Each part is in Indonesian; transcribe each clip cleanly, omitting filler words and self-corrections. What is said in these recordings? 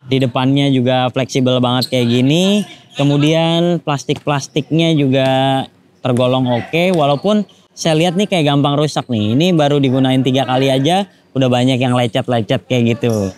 Di depannya juga fleksibel banget kayak gini. Kemudian plastik-plastiknya juga tergolong oke. Walaupun saya lihat nih kayak gampang rusak nih. Ini baru digunain 3 kali aja udah banyak yang lecet-lecet kayak gitu.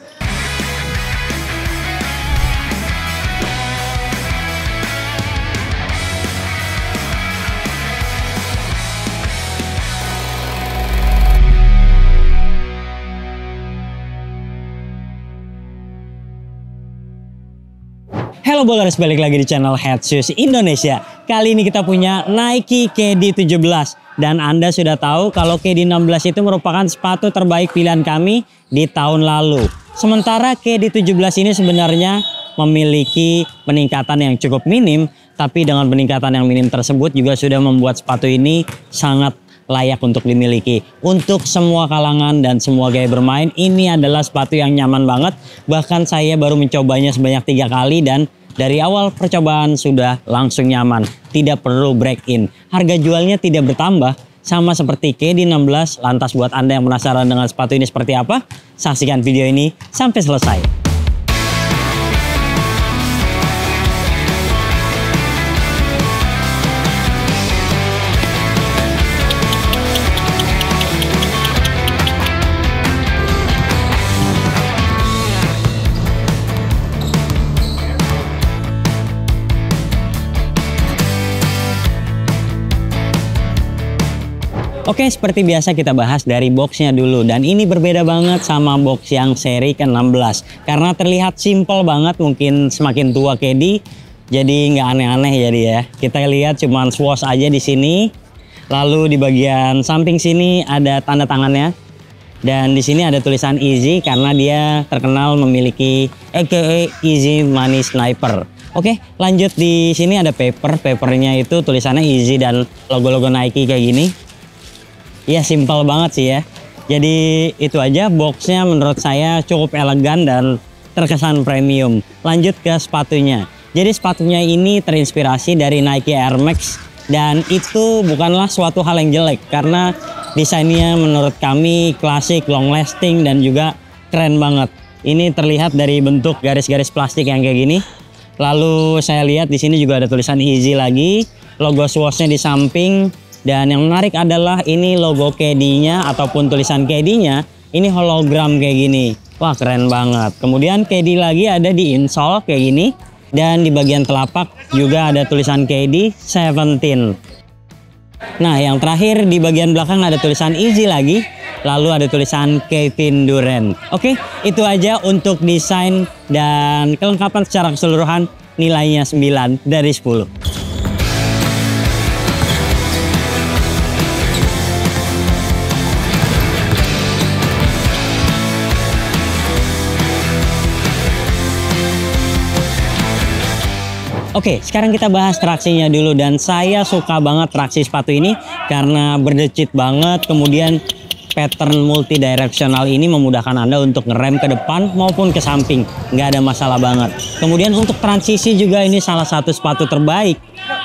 Halo Bowlers, balik lagi di channel Head Shoes Indonesia. Kali ini kita punya Nike KD17. Dan Anda sudah tahu kalau KD16 itu merupakan sepatu terbaik pilihan kami di tahun lalu. Sementara KD17 ini sebenarnya memiliki peningkatan yang cukup minim. Tapi dengan peningkatan yang minim tersebut juga sudah membuat sepatu ini sangat layak untuk dimiliki. Untuk semua kalangan dan semua gaya bermain, ini adalah sepatu yang nyaman banget. Bahkan saya baru mencobanya sebanyak 3 kali dan dari awal percobaan sudah langsung nyaman. Tidak perlu break in. Harga jualnya tidak bertambah, sama seperti KD16. Lantas buat Anda yang penasaran dengan sepatu ini seperti apa? Saksikan video ini sampai selesai. Oke, seperti biasa kita bahas dari boxnya dulu. Dan ini berbeda banget sama box yang seri ke-16. Karena terlihat simple banget, mungkin semakin tua KD. Jadi nggak aneh-aneh jadi ya. Kita lihat cuman swoosh aja di sini. Lalu di bagian samping sini ada tanda tangannya. Dan di sini ada tulisan Easy karena dia terkenal memiliki AKA Easy Money Sniper. Oke, lanjut di sini ada papernya itu tulisannya Easy dan logo-logo Nike kayak gini. Ya simple banget sih ya. Jadi itu aja, boxnya menurut saya cukup elegan dan terkesan premium. Lanjut ke sepatunya. Jadi sepatunya ini terinspirasi dari Nike Air Max. Dan itu bukanlah suatu hal yang jelek. Karena desainnya menurut kami klasik, long lasting dan juga keren banget. Ini terlihat dari bentuk garis-garis plastik yang kayak gini. Lalu saya lihat di sini juga ada tulisan Easy lagi. Logo swoosh-nya di samping. Dan yang menarik adalah ini logo KD-nya ataupun tulisan KD-nya ini hologram kayak gini. Wah, keren banget. Kemudian KD lagi ada di insole kayak gini. Dan di bagian telapak juga ada tulisan KD 17. Nah, yang terakhir di bagian belakang ada tulisan Easy lagi. Lalu ada tulisan Kevin Durant. Oke, itu aja untuk desain dan kelengkapan secara keseluruhan. Nilainya 9 dari 10. Oke, sekarang kita bahas traksinya dulu dan saya suka banget traksi sepatu ini karena berdecit banget. Kemudian pattern multidirectional ini memudahkan Anda untuk ngerem ke depan maupun ke samping. Nggak ada masalah banget. Kemudian untuk transisi juga ini salah satu sepatu terbaik.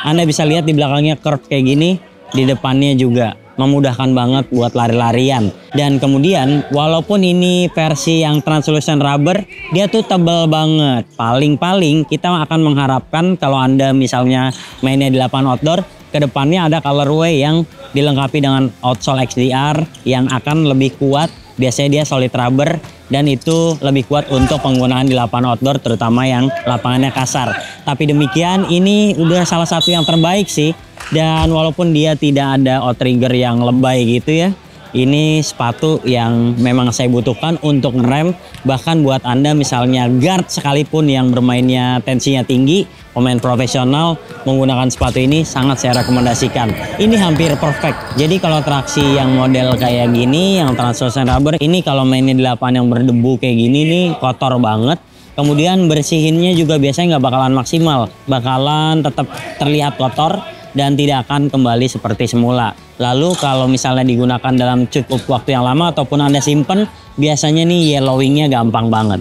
Anda bisa lihat di belakangnya curve kayak gini, di depannya juga. Memudahkan banget buat lari-larian. Dan kemudian walaupun ini versi yang translucent rubber, dia tuh tebal banget. Paling-paling kita akan mengharapkan kalau Anda misalnya mainnya di lapangan outdoor, kedepannya ada colorway yang dilengkapi dengan outsole XDR yang akan lebih kuat. Biasanya dia solid rubber dan itu lebih kuat untuk penggunaan di lapangan outdoor, terutama yang lapangannya kasar. Tapi demikian ini udah salah satu yang terbaik sih. Dan walaupun dia tidak ada outrigger yang lebay gitu ya, ini sepatu yang memang saya butuhkan untuk ngerem. Bahkan buat Anda misalnya guard sekalipun yang bermainnya tensinya tinggi, pemain profesional menggunakan sepatu ini sangat saya rekomendasikan. Ini hampir perfect. Jadi kalau traksi yang model kayak gini, yang translucent rubber, ini kalau mainnya di lapangan yang berdebu kayak gini nih kotor banget. Kemudian bersihinnya juga biasanya nggak bakalan maksimal, bakalan tetap terlihat kotor dan tidak akan kembali seperti semula. Lalu kalau misalnya digunakan dalam cukup waktu yang lama ataupun Anda simpen, biasanya nih yellowingnya gampang banget.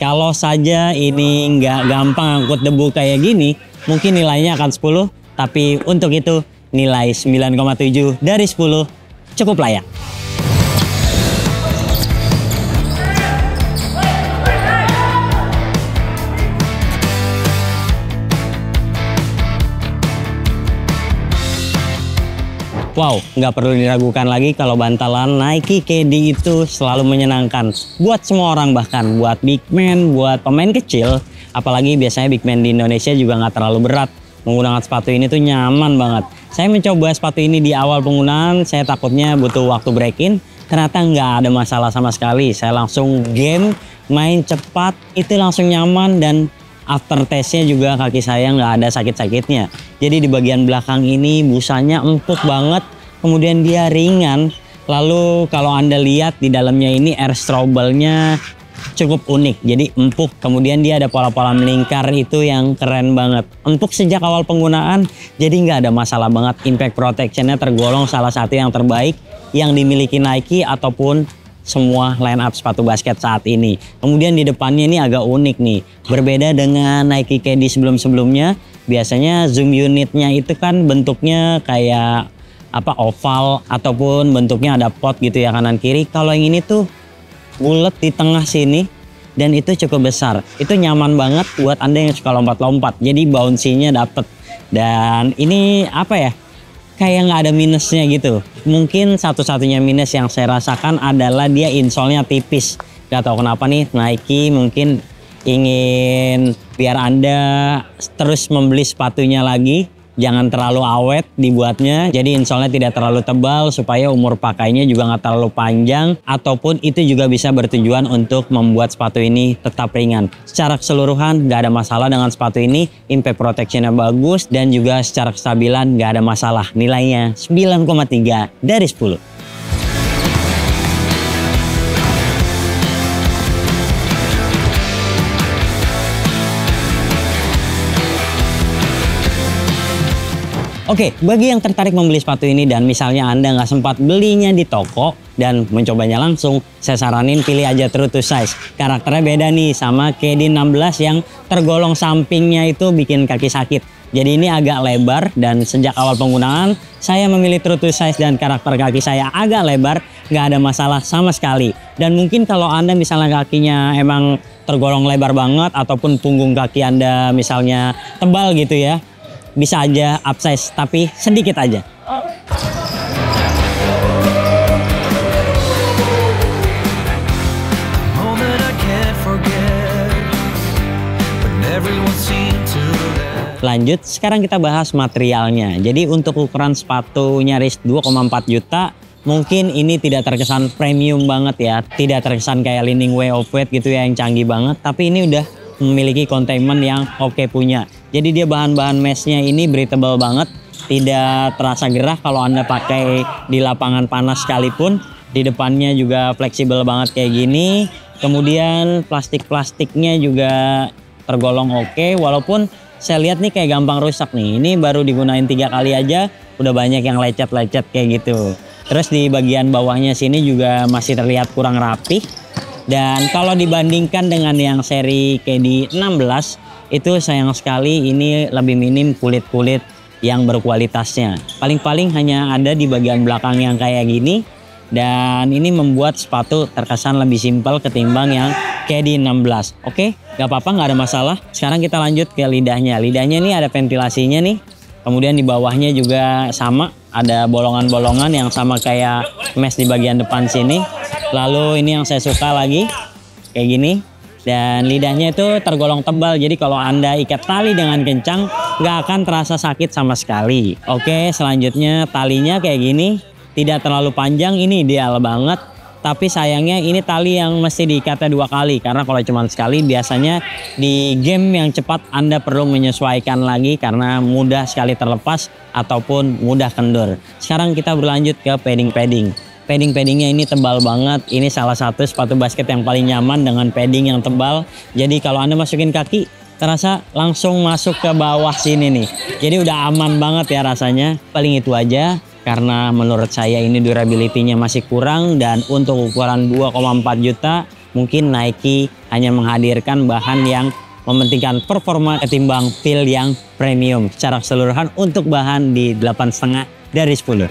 Kalau saja ini nggak gampang angkut debu kayak gini, mungkin nilainya akan 10. Tapi untuk itu nilai 9,7 dari 10 cukup layak. Wow, nggak perlu diragukan lagi kalau bantalan Nike KD itu selalu menyenangkan. Buat semua orang, bahkan buat big man, buat pemain kecil. Apalagi biasanya big man di Indonesia juga nggak terlalu berat. Menggunakan sepatu ini tuh nyaman banget. Saya mencoba sepatu ini di awal penggunaan, saya takutnya butuh waktu break-in. Ternyata nggak ada masalah sama sekali. Saya langsung game, main cepat, itu langsung nyaman dan after testnya juga kaki saya nggak ada sakit-sakitnya. Jadi di bagian belakang ini busanya empuk banget, kemudian dia ringan. Lalu kalau Anda lihat di dalamnya ini air stroble-nya cukup unik, jadi empuk. Kemudian dia ada pola-pola melingkar itu yang keren banget. Empuk sejak awal penggunaan, jadi nggak ada masalah banget. Impact protection-nya tergolong salah satu yang terbaik yang dimiliki Nike ataupun semua line up sepatu basket saat ini. Kemudian di depannya ini agak unik nih. Berbeda dengan Nike KD sebelum-sebelumnya, biasanya zoom unitnya itu kan bentuknya kayak oval ataupun bentuknya ada pot gitu ya kanan kiri. Kalau yang ini tuh bulat di tengah sini dan itu cukup besar. Itu nyaman banget buat Anda yang suka lompat-lompat. Jadi bouncy-nya dapet. Dan ini kayak nggak ada minusnya gitu. Mungkin satu-satunya minus yang saya rasakan adalah dia insole-nya tipis. Gak tahu kenapa nih Nike mungkin ingin biar Anda terus membeli sepatunya lagi. Jangan terlalu awet dibuatnya. Jadi insole-nya tidak terlalu tebal supaya umur pakainya juga nggak terlalu panjang. Ataupun itu juga bisa bertujuan untuk membuat sepatu ini tetap ringan. Secara keseluruhan nggak ada masalah dengan sepatu ini. Impact protection-nya bagus dan juga secara kestabilan nggak ada masalah. Nilainya 9,3 dari 10. Oke, bagi yang tertarik membeli sepatu ini dan misalnya Anda nggak sempat belinya di toko dan mencobanya langsung, saya saranin pilih aja True to Size. Karakternya beda nih sama KD 16 yang tergolong sampingnya itu bikin kaki sakit. Jadi ini agak lebar dan sejak awal penggunaan saya memilih True to Size dan karakter kaki saya agak lebar, nggak ada masalah sama sekali. Dan mungkin kalau Anda misalnya kakinya emang tergolong lebar banget ataupun punggung kaki Anda misalnya tebal gitu ya, bisa aja upsize, tapi sedikit aja. Lanjut, sekarang kita bahas materialnya. Jadi untuk ukuran sepatu nyaris 2,4 juta, mungkin ini tidak terkesan premium banget ya. Tidak terkesan kayak Li-Ning Way of Weight gitu ya yang canggih banget, tapi ini udah memiliki containment yang oke punya. Jadi dia bahan-bahan meshnya ini breathable banget, tidak terasa gerah kalau Anda pakai di lapangan panas sekalipun. Di depannya juga fleksibel banget kayak gini. Kemudian plastik-plastiknya juga tergolong oke, walaupun saya lihat nih kayak gampang rusak nih. Ini baru digunain 3 kali aja udah banyak yang lecet-lecet kayak gitu. Terus di bagian bawahnya sini juga masih terlihat kurang rapi. Dan kalau dibandingkan dengan yang seri KD 16, itu sayang sekali ini lebih minim kulit-kulit yang berkualitasnya. Paling-paling hanya ada di bagian belakang yang kayak gini. Dan ini membuat sepatu terkesan lebih simpel ketimbang yang KD 16. Oke, gak apa-apa, gak ada masalah. Sekarang kita lanjut ke lidahnya. Lidahnya ini ada ventilasinya nih. Kemudian di bawahnya juga sama, ada bolongan-bolongan yang sama kayak mesh di bagian depan sini. Lalu ini yang saya suka lagi, kayak gini. Dan lidahnya itu tergolong tebal, jadi kalau Anda ikat tali dengan kencang, nggak akan terasa sakit sama sekali. Oke, selanjutnya talinya kayak gini. Tidak terlalu panjang, ini ideal banget. Tapi sayangnya ini tali yang mesti diikatnya 2 kali. Karena kalau cuma sekali, biasanya di game yang cepat Anda perlu menyesuaikan lagi karena mudah sekali terlepas ataupun mudah kendur. Sekarang kita berlanjut ke padding-padding. Padding-paddingnya ini tebal banget. Ini salah satu sepatu basket yang paling nyaman dengan padding yang tebal. Jadi kalau Anda masukin kaki, terasa langsung masuk ke bawah sini nih. Jadi udah aman banget ya rasanya. Paling itu aja. Karena menurut saya ini durability-nya masih kurang. Dan untuk ukuran 2,4 juta, mungkin Nike hanya menghadirkan bahan yang mementingkan performa ketimbang feel yang premium. Secara keseluruhan untuk bahan di 8,5 dari 10.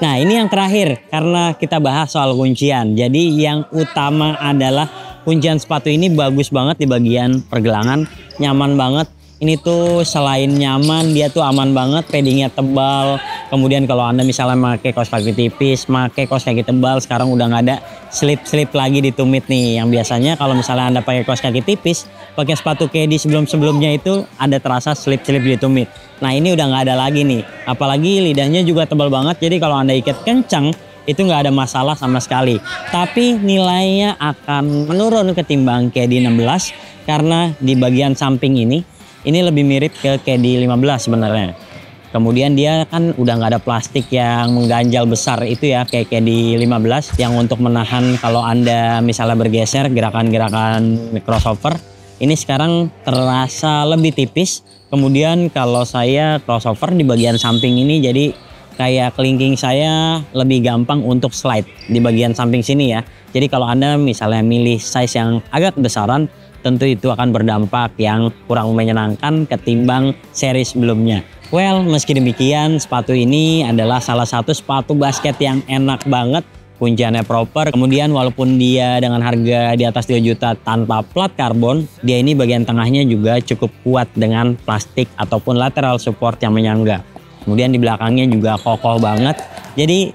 Nah, ini yang terakhir karena kita bahas soal kuncian. Jadi yang utama adalah kuncian sepatu ini bagus banget di bagian pergelangan, nyaman banget. Ini tuh selain nyaman, dia tuh aman banget, paddingnya tebal. Kemudian kalau Anda misalnya pakai kaos kaki tipis, pakai kaos kaki tebal, sekarang udah nggak ada slip-slip lagi di tumit nih. Yang biasanya kalau misalnya Anda pakai kaos kaki tipis, pakai sepatu KD sebelum-sebelumnya itu ada terasa slip-slip di tumit. Nah, ini udah nggak ada lagi nih. Apalagi lidahnya juga tebal banget, jadi kalau Anda ikat kencang, itu nggak ada masalah sama sekali. Tapi nilainya akan menurun ketimbang KD 16 karena di bagian samping ini lebih mirip ke KD 15 sebenarnya. Kemudian dia kan udah nggak ada plastik yang mengganjal besar itu ya kayak KD 15 yang untuk menahan kalau Anda misalnya bergeser gerakan-gerakan crossover. Ini sekarang terasa lebih tipis. Kemudian kalau saya crossover di bagian samping ini jadi kayak kelingking saya lebih gampang untuk slide di bagian samping sini ya. Jadi kalau Anda misalnya milih size yang agak besaran, tentu itu akan berdampak yang kurang menyenangkan ketimbang seri sebelumnya. Well, meski demikian sepatu ini adalah salah satu sepatu basket yang enak banget. Kunciannya proper, kemudian walaupun dia dengan harga di atas 2 juta tanpa plat karbon, dia ini bagian tengahnya juga cukup kuat dengan plastik ataupun lateral support yang menyangga. Kemudian di belakangnya juga kokoh banget, jadi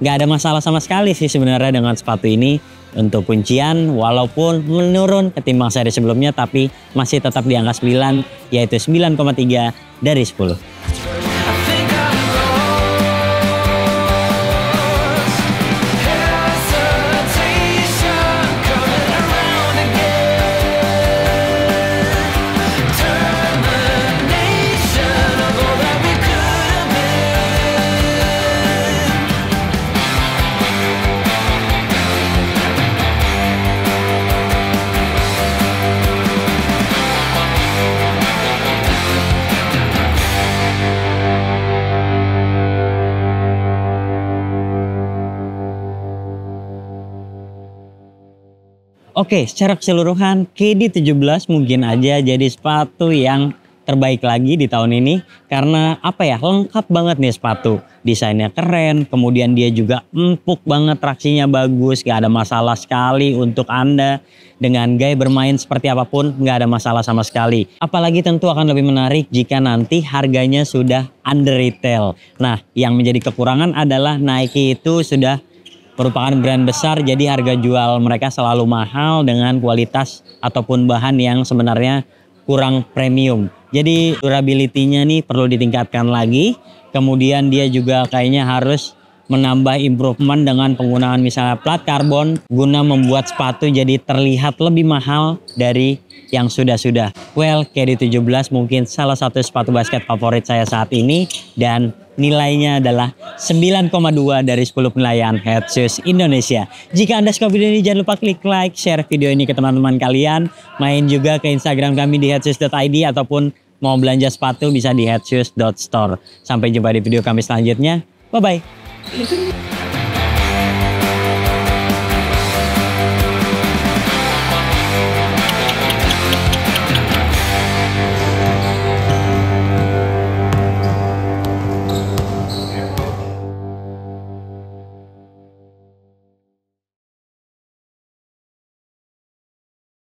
nggak ada masalah sama sekali sih sebenarnya dengan sepatu ini. Untuk kuncian walaupun menurun ketimbang seri sebelumnya, tapi masih tetap di angka 9, yaitu 9,3 dari 10. Oke, secara keseluruhan KD 17 mungkin aja jadi sepatu yang terbaik lagi di tahun ini karena apa ya, lengkap banget nih sepatu. Desainnya keren, kemudian dia juga empuk banget, traksinya bagus, gak ada masalah sekali untuk Anda. Dengan gaya bermain seperti apapun gak ada masalah sama sekali. Apalagi tentu akan lebih menarik jika nanti harganya sudah under retail. Nah, yang menjadi kekurangan adalah Nike itu sudah merupakan brand besar, jadi harga jual mereka selalu mahal dengan kualitas ataupun bahan yang sebenarnya kurang premium. Jadi durability-nya nih perlu ditingkatkan lagi. Kemudian dia juga kayaknya harus menambah improvement dengan penggunaan misalnya plat karbon guna membuat sepatu jadi terlihat lebih mahal dari yang sudah-sudah. Well, KD 17 mungkin salah satu sepatu basket favorit saya saat ini dan nilainya adalah 9,2 dari 10 penilaian Head Shoes Indonesia. Jika Anda suka video ini jangan lupa klik like, share video ini ke teman-teman kalian. Main juga ke Instagram kami di headshoes.id ataupun mau belanja sepatu bisa di headshoes.store. Sampai jumpa di video kami selanjutnya. Bye-bye.